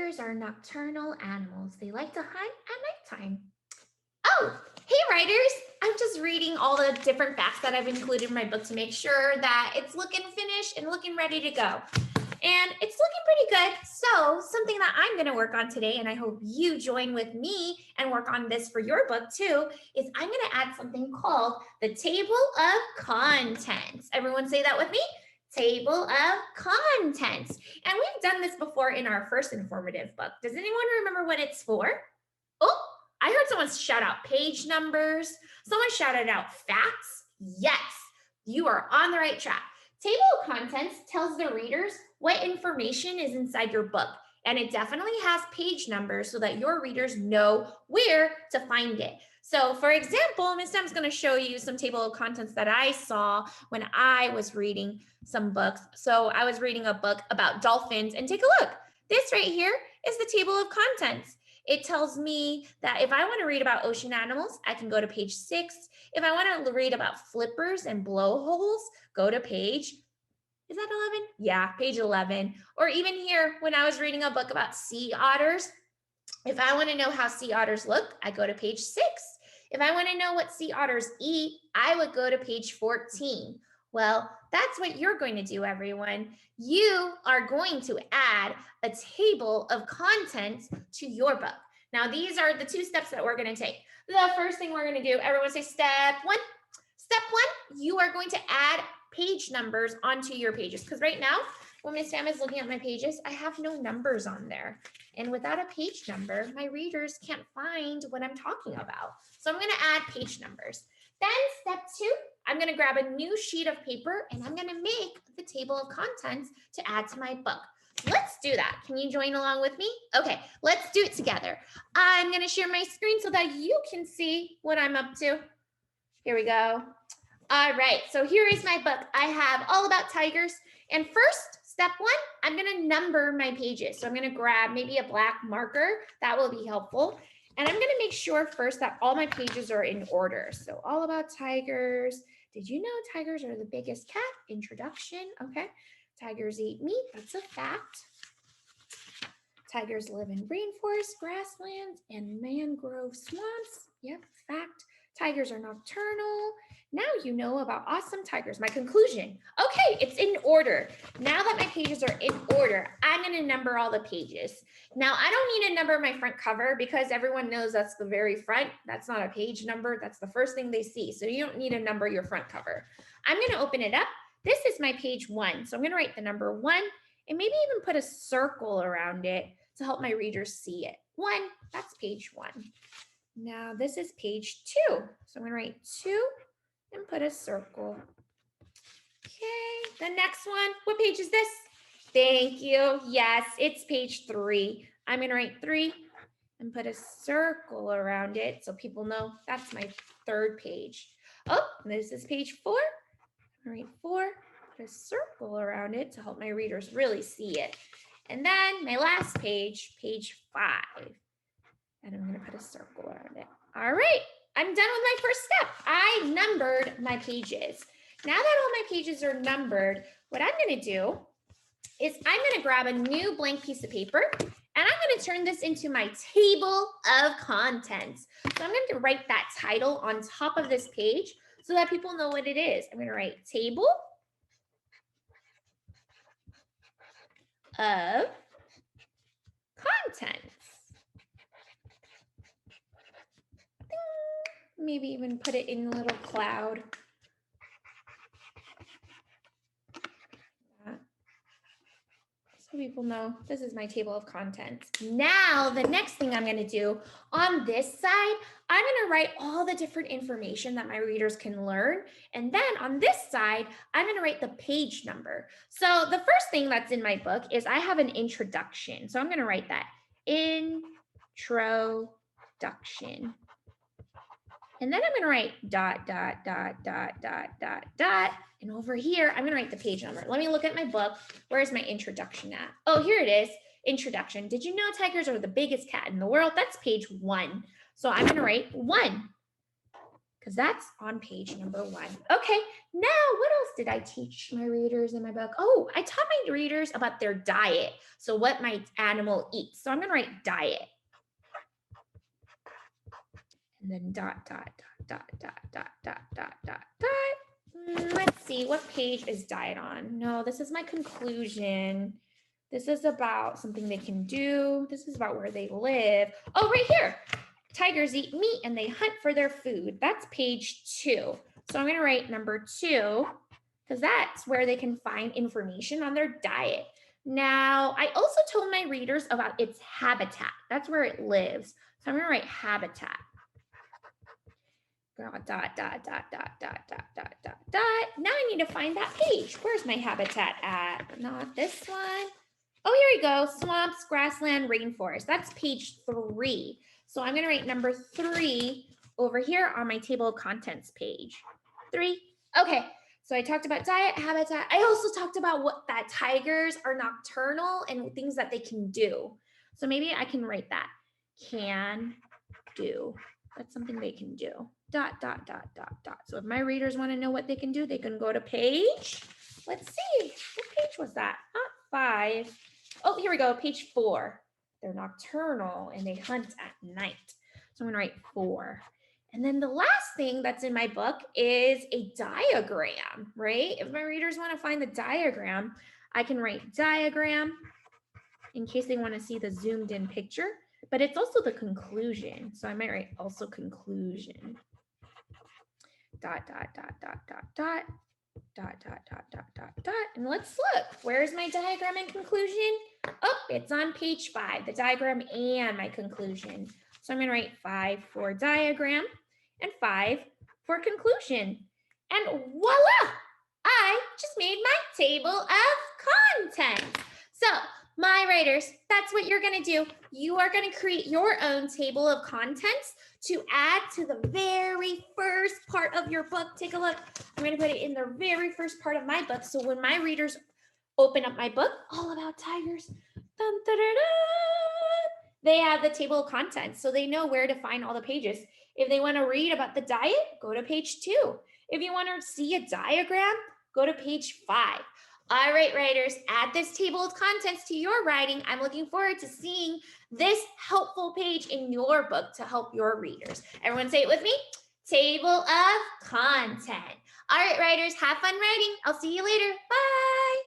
tigers are nocturnal animals. They like to hunt at nighttime. Oh, hey writers! I'm just reading all the different facts that I've included in my book to make sure that it's looking finished and looking ready to go. And it's looking pretty good. So something that I'm going to work on today, and I hope you join with me and work on this for your book too, is I'm going to add something called the table of contents. Everyone say that with me? Table of contents. And we've done this before in our first informative book. Does anyone remember what it's for? Oh, I heard someone shout out page numbers. Someone shouted out facts. Yes, you are on the right track. Table of contents tells the readers what information is inside your book, and it definitely has page numbers so that your readers know where to find it. So for example, Miss Sam's going to show you some table of contents that I saw when I was reading some books. So I was reading a book about dolphins, and take a look. This right here is the table of contents. It tells me that if I want to read about ocean animals, I can go to page 6. If I want to read about flippers and blowholes, go to page, is that 11? Yeah, page 11. Or even here, when I was reading a book about sea otters, if I want to know how sea otters look, I go to page 6. If I want to know what sea otters eat, I would go to page 14. Well, that's what you're going to do, everyone. You are going to add a table of contents to your book. Now, these are the 2 steps that we're going to take. The first thing we're going to do, everyone say step 1. Step 1, you are going to add page numbers onto your pages, because right now, when Miss Sam is looking at my pages, I have no numbers on there. And without a page number, my readers can't find what I'm talking about. So I'm going to add page numbers. Then step 2, I'm going to grab a new sheet of paper and I'm going to make the table of contents to add to my book. Let's do that. Can you join along with me? Okay, let's do it together. I'm going to share my screen so that you can see what I'm up to. Here we go. All right, so here is my book. I have all about tigers. And first, step 1, I'm going to number my pages. So I'm going to grab maybe a black marker. That will be helpful. And I'm going to make sure first that all my pages are in order. So all about tigers. Did you know tigers are the biggest cat? Introduction. Okay. Tigers eat meat. That's a fact. Tigers live in rainforests, grasslands, and mangrove swamps. Yep, fact. Tigers are nocturnal. Now you know about awesome tigers. My conclusion. Okay, it's in order. Now that my pages are in order, I'm going to number all the pages. Now, I don't need to number my front cover because everyone knows that's the very front. That's not a page number. That's the first thing they see. So you don't need to number your front cover. I'm going to open it up. This is my page 1. So I'm going to write the number 1 and maybe even put a circle around it to help my readers see it. 1, that's page 1. Now this is page 2. So I'm going to write 2 and put a circle. Okay, the next one, what page is this? Thank you. Yes, it's page 3. I'm going to write 3 and put a circle around it so people know that's my 3rd page. Oh, this is page 4. I'm going to write 4, put a circle around it to help my readers really see it. And then my last page, page 5. And I'm going to put a circle around it. All right, I'm done with my first step. I numbered my pages. Now that all my pages are numbered, what I'm going to do is I'm going to grab a new blank piece of paper and I'm going to turn this into my table of contents. So I'm going to write that title on top of this page so that people know what it is. I'm going to write table of contents. Maybe even put it in a little cloud. So people know this is my table of contents. Now, the next thing I'm going to do on this side, I'm going to write all the different information that my readers can learn. And then on this side, I'm going to write the page number. So the first thing that's in my book is I have an introduction. So I'm going to write that introduction. And then I'm going to write dot, dot, dot, dot, dot, dot, dot. And over here, I'm going to write the page number. Let me look at my book. Where's my introduction at? Oh, here it is. Introduction. Did you know tigers are the biggest cat in the world? That's page 1. So I'm going to write 1. because that's on page number 1. Okay, now what else did I teach my readers in my book? Oh, I taught my readers about their diet. So what my animal eats. So I'm going to write diet. And then dot, dot, dot, dot, dot, dot, dot, dot, dot. Let's see, what page is diet on? No, this is my conclusion. This is about something they can do. This is about where they live. Oh, right here. Tigers eat meat and they hunt for their food. That's page 2. So I'm going to write number 2 because that's where they can find information on their diet. Now, I also told my readers about its habitat. That's where it lives. So I'm going to write habitat. Dot, dot, dot, dot, dot, dot, dot, dot, dot. Now I need to find that page. Where's my habitat at? Not this one. Oh, here we go. Swamps, grassland, rainforest. That's page 3. So I'm going to write number 3 over here on my table of contents page. 3. Okay. So I talked about diet, habitat. I also talked about that tigers are nocturnal and things that they can do. So maybe I can write that. Can do. That's something they can do. Dot, dot, dot, dot, dot. So if my readers want to know what they can do, they can go to page. Let's see. What page was that? Not 5. Oh, here we go. Page 4. They're nocturnal and they hunt at night. So I'm going to write 4. And then the last thing that's in my book is a diagram, right? If my readers want to find the diagram, I can write diagram in case they want to see the zoomed in picture. But it's also the conclusion. So I might write also conclusion. Dot, dot, dot, dot, dot, dot, dot, dot, dot, dot, dot, dot. And let's look. Where's my diagram and conclusion? Oh, it's on page 5, the diagram and my conclusion. So I'm going to write 5 for diagram and 5 for conclusion. And voila! I just made my table of contents. So my writers, that's what you're going to do. You are going to create your own table of contents to add to the very first part of your book. Take a look. I'm going to put it in the very first part of my book. So when my readers open up my book, all about tigers, dun, dun, dun, dun, they have the table of contents. So they know where to find all the pages. If they want to read about the diet, go to page 2. If you want to see a diagram, go to page 5. All right, writers, add this table of contents to your writing. I'm looking forward to seeing this helpful page in your book to help your readers. Everyone say it with me. Table of content. All right, writers, have fun writing. I'll see you later. Bye.